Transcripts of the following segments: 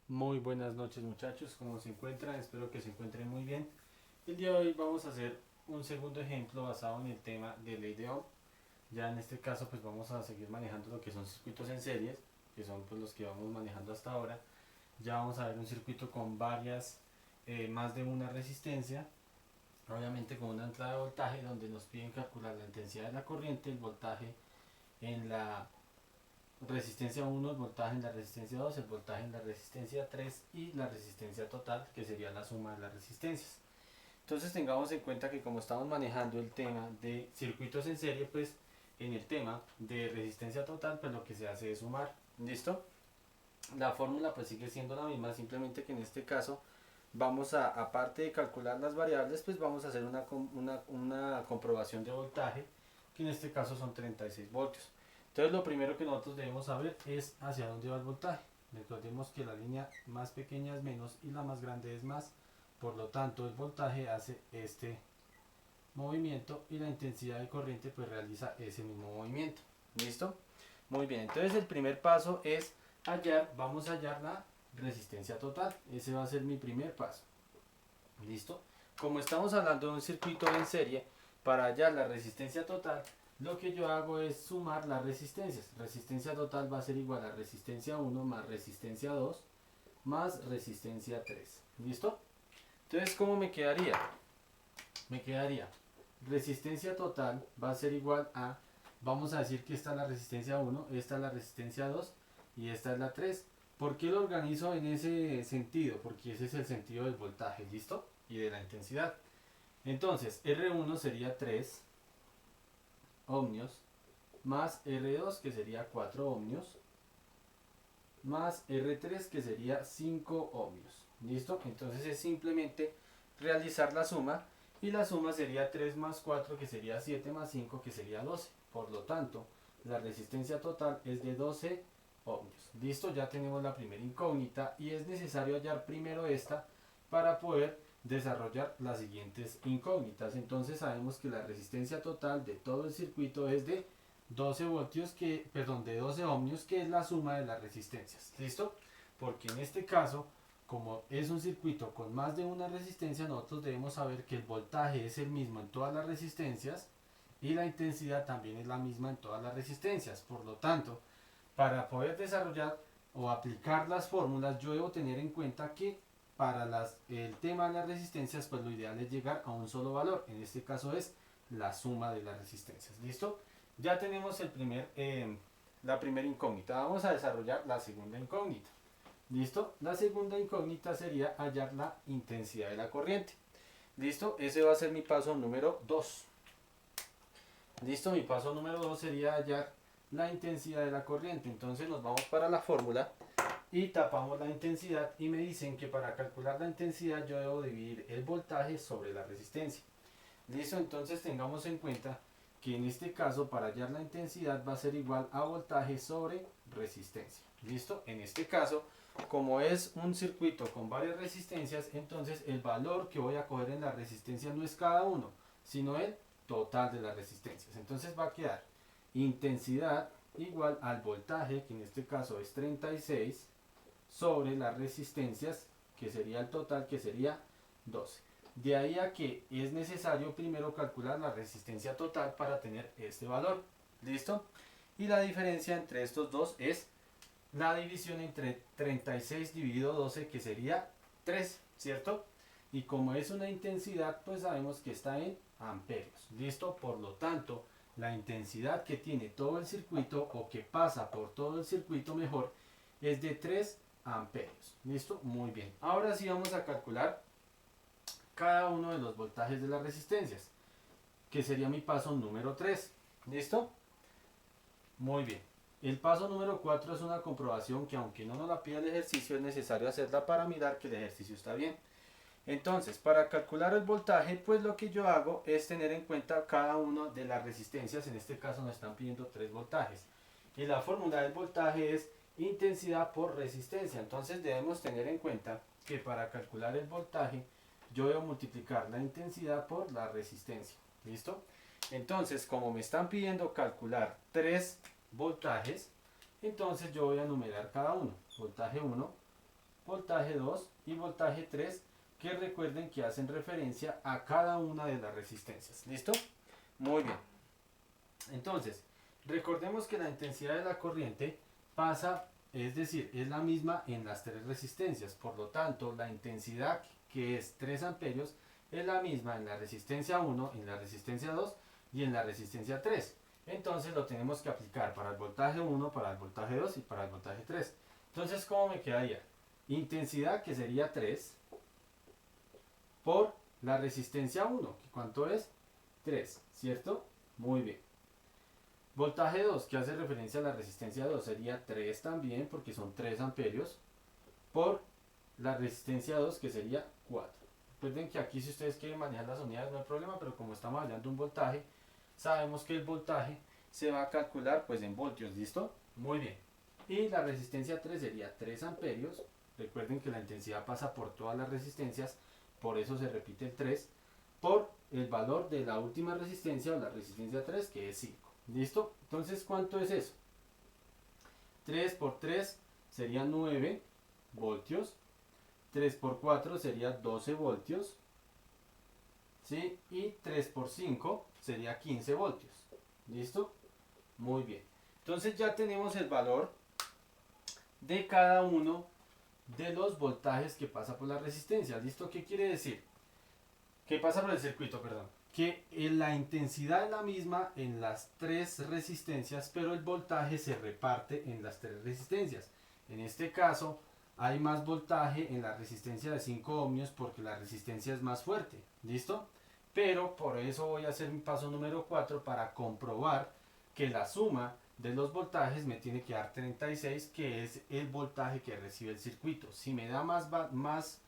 Muy buenas noches muchachos, ¿cómo se encuentran? Espero que se encuentren muy bien. El día de hoy vamos a hacer un segundo ejemplo basado en el tema de ley de Ohm. Ya en este caso pues vamos a seguir manejando lo que son circuitos en series, que son pues los que vamos manejando hasta ahora. Ya vamos a ver un circuito con varias, más de una resistencia, obviamente con una entrada de voltaje donde nos piden calcular la intensidad de la corriente, el voltaje en la resistencia 1, el voltaje en la resistencia 2, el voltaje en la resistencia 3 y la resistencia total, que sería la suma de las resistencias. Entonces tengamos en cuenta que como estamos manejando el tema de circuitos en serie, pues en el tema de resistencia total, pues lo que se hace es sumar. ¿Listo? La fórmula pues sigue siendo la misma, simplemente que en este caso vamos a, aparte de calcular las variables, pues vamos a hacer una comprobación de voltaje, que en este caso son 36 voltios. Entonces lo primero que nosotros debemos saber es hacia dónde va el voltaje. Recordemos que la línea más pequeña es menos y la más grande es más. Por lo tanto el voltaje hace este movimiento y la intensidad de corriente pues realiza ese mismo movimiento. ¿Listo? Muy bien, entonces el primer paso es vamos a hallar la resistencia total. Ese va a ser mi primer paso. ¿Listo? Como estamos hablando de un circuito en serie, para hallar la resistencia total, lo que yo hago es sumar las resistencias. Resistencia total va a ser igual a resistencia 1 más resistencia 2 más resistencia 3. ¿Listo? Entonces, ¿cómo me quedaría? Me quedaría resistencia total va a ser igual a, vamos a decir que esta es la resistencia 1, esta es la resistencia 2 y esta es la 3. ¿Por qué lo organizo en ese sentido? Porque ese es el sentido del voltaje, ¿listo? Y de la intensidad. Entonces, R1 sería 3 ohmios más R2 que sería 4 ohmios más R3 que sería 5 ohmios. ¿Listo? Entonces es simplemente realizar la suma y la suma sería 3 más 4 que sería 7 más 5 que sería 12. Por lo tanto, la resistencia total es de 12 ohmios. Listo, ya tenemos la primera incógnita y es necesario hallar primero esta para poder desarrollar las siguientes incógnitas. Entonces sabemos que la resistencia total de todo el circuito es de 12 voltios de 12 ohmios, que es la suma de las resistencias. ¿Listo? Porque en este caso, como es un circuito con más de una resistencia, nosotros debemos saber que el voltaje es el mismo en todas las resistencias y la intensidad también es la misma en todas las resistencias. Por lo tanto, para poder desarrollar o aplicar las fórmulas, yo debo tener en cuenta que para el tema de las resistencias, pues lo ideal es llegar a un solo valor. En este caso es la suma de las resistencias. ¿Listo? Ya tenemos la primera incógnita. Vamos a desarrollar la segunda incógnita. ¿Listo? La segunda incógnita sería hallar la intensidad de la corriente. ¿Listo? Ese va a ser mi paso número 2. ¿Listo? Mi paso número 2 sería hallar la intensidad de la corriente. Entonces nos vamos para la fórmula y tapamos la intensidad y me dicen que para calcular la intensidad yo debo dividir el voltaje sobre la resistencia. ¿Listo? Entonces tengamos en cuenta que en este caso para hallar la intensidad va a ser igual a voltaje sobre resistencia. ¿Listo? En este caso, como es un circuito con varias resistencias, entonces el valor que voy a coger en la resistencia no es cada uno, sino el total de las resistencias. Entonces va a quedar intensidad igual al voltaje, que en este caso es 36, sobre las resistencias, que sería el total, que sería 12. De ahí a que es necesario primero calcular la resistencia total para tener este valor. ¿Listo? Y la diferencia entre estos dos es la división entre 36 dividido 12, que sería 3, ¿cierto? Y como es una intensidad, pues sabemos que está en amperios. ¿Listo? Por lo tanto, la intensidad que tiene todo el circuito, o que pasa por todo el circuito mejor, es de 3 amperios. ¿Listo? Muy bien. Ahora sí vamos a calcular cada uno de los voltajes de las resistencias, que sería mi paso número 3. ¿Listo? Muy bien. El paso número 4 es una comprobación que, aunque no nos la pida el ejercicio, es necesario hacerla para mirar que el ejercicio está bien. Entonces, para calcular el voltaje, pues lo que yo hago es tener en cuenta cada una de las resistencias. En este caso nos están pidiendo 3 voltajes. Y la fórmula del voltaje es intensidad por resistencia. Entonces debemos tener en cuenta que para calcular el voltaje, yo debo multiplicar la intensidad por la resistencia. ¿Listo? Entonces, como me están pidiendo calcular 3 voltajes, entonces yo voy a numerar cada uno. Voltaje 1, voltaje 2 y voltaje 3, que recuerden que hacen referencia a cada una de las resistencias. ¿Listo? Muy bien. Entonces, recordemos que la intensidad de la corriente pasa, es decir, es la misma en las tres resistencias. Por lo tanto, la intensidad, que es 3 amperios, es la misma en la resistencia 1, en la resistencia 2 y en la resistencia 3. Entonces lo tenemos que aplicar para el voltaje 1, para el voltaje 2 y para el voltaje 3. Entonces, ¿cómo me quedaría? Intensidad, que sería 3, por la resistencia 1, que ¿cuánto es? 3, ¿cierto? Muy bien. Voltaje 2, que hace referencia a la resistencia 2, sería 3 también, porque son 3 amperios, por la resistencia 2, que sería 4. Recuerden que aquí, si ustedes quieren manejar las unidades, no hay problema, pero como estamos hablando de un voltaje, sabemos que el voltaje se va a calcular pues en voltios. ¿Listo? Muy bien. Y la resistencia 3 sería 3 amperios. Recuerden que la intensidad pasa por todas las resistencias, por eso se repite el 3, por el valor de la última resistencia, o la resistencia 3, que es 5. ¿Listo? Entonces, ¿cuánto es eso? 3 por 3 sería 9 voltios. 3 por 4 sería 12 voltios. ¿Sí? Y 3 por 5 sería 15 voltios. ¿Listo? Muy bien. Entonces ya tenemos el valor de cada uno de los voltajes que pasa por la resistencia. ¿Listo? ¿Qué quiere decir? Que pasa por el circuito, perdón. Que la intensidad es la misma en las tres resistencias, pero el voltaje se reparte en las tres resistencias. En este caso, hay más voltaje en la resistencia de 5 ohmios porque la resistencia es más fuerte. ¿Listo? Pero por eso voy a hacer mi paso número 4 para comprobar que la suma de los voltajes me tiene que dar 36, que es el voltaje que recibe el circuito. Si me da más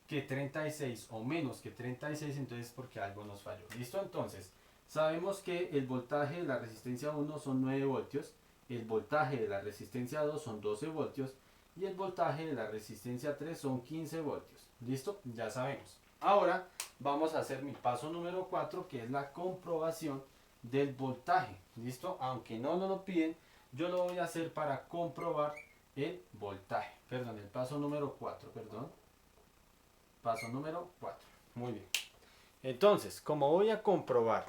que 36 o menos que 36, entonces porque algo nos falló. ¿Listo? Entonces, sabemos que el voltaje de la resistencia 1 son 9 voltios, el voltaje de la resistencia 2 son 12 voltios y el voltaje de la resistencia 3 son 15 voltios. ¿Listo? Ya sabemos. Ahora vamos a hacer mi paso número 4, que es la comprobación del voltaje. ¿Listo? Aunque no nos lo piden, yo lo voy a hacer para comprobar el voltaje. Perdón, el paso número 4, perdón. Paso número 4. Muy bien. Entonces, como voy a comprobar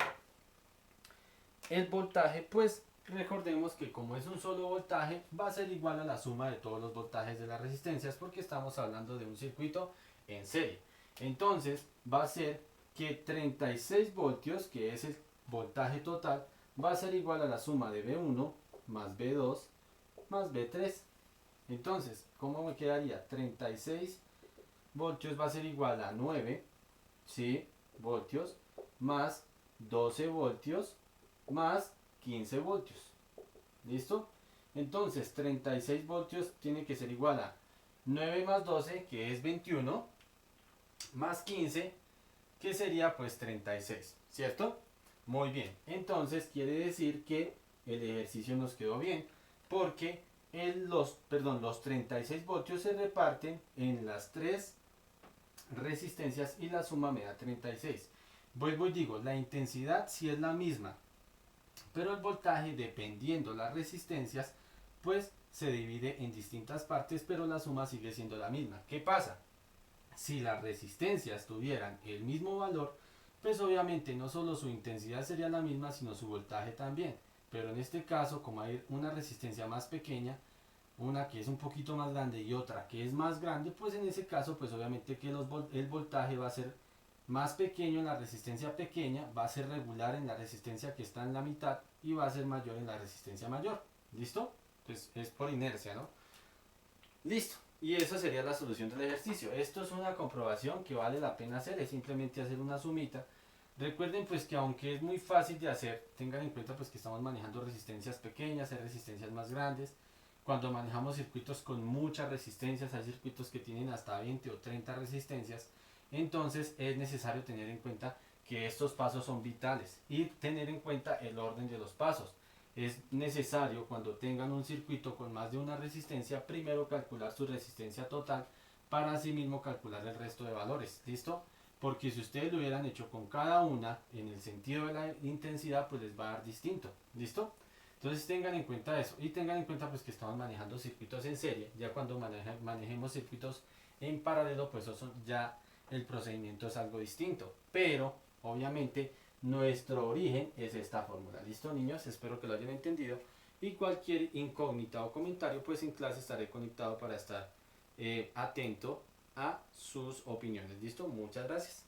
el voltaje, pues recordemos que como es un solo voltaje, va a ser igual a la suma de todos los voltajes de las resistencias, porque estamos hablando de un circuito en serie. Entonces, va a ser que 36 voltios, que es el voltaje total, va a ser igual a la suma de V1 más V2 más V3. Entonces, ¿cómo me quedaría? 36 voltios va a ser igual a 9, ¿sí? Voltios más 12 voltios más 15 voltios. ¿Listo? Entonces 36 voltios tiene que ser igual a 9 más 12, que es 21, más 15, que sería pues 36, ¿cierto? Muy bien. Entonces quiere decir que el ejercicio nos quedó bien, porque los 36 voltios se reparten en las tres resistencias y la suma me da 36. Vuelvo y digo, la intensidad sí es la misma, pero el voltaje, dependiendo las resistencias, pues se divide en distintas partes, pero la suma sigue siendo la misma. ¿Qué pasa? Si las resistencias tuvieran el mismo valor, pues obviamente no solo su intensidad sería la misma, sino su voltaje también. Pero en este caso, como hay una resistencia más pequeña, una que es un poquito más grande y otra que es más grande, pues en ese caso pues obviamente que el voltaje va a ser más pequeño en la resistencia pequeña, va a ser regular en la resistencia que está en la mitad y va a ser mayor en la resistencia mayor. ¿Listo? Pues es por inercia, ¿no? Listo. Y esa sería la solución del ejercicio. Esto es una comprobación que vale la pena hacer, es simplemente hacer una sumita. Recuerden pues que aunque es muy fácil de hacer, tengan en cuenta pues que estamos manejando resistencias pequeñas, hay resistencias más grandes. Cuando manejamos circuitos con muchas resistencias, hay circuitos que tienen hasta 20 o 30 resistencias, entonces es necesario tener en cuenta que estos pasos son vitales y tener en cuenta el orden de los pasos. Es necesario, cuando tengan un circuito con más de una resistencia, primero calcular su resistencia total para así mismo calcular el resto de valores. ¿Listo? Porque si ustedes lo hubieran hecho con cada una en el sentido de la intensidad, pues les va a dar distinto. ¿Listo? Entonces tengan en cuenta eso y tengan en cuenta pues que estamos manejando circuitos en serie. Ya cuando manejemos circuitos en paralelo, pues eso ya el procedimiento es algo distinto. Pero obviamente nuestro origen es esta fórmula. ¿Listo, niños? Espero que lo hayan entendido. Y cualquier incógnita o comentario, pues en clase estaré conectado para estar atento a sus opiniones. ¿Listo? Muchas gracias.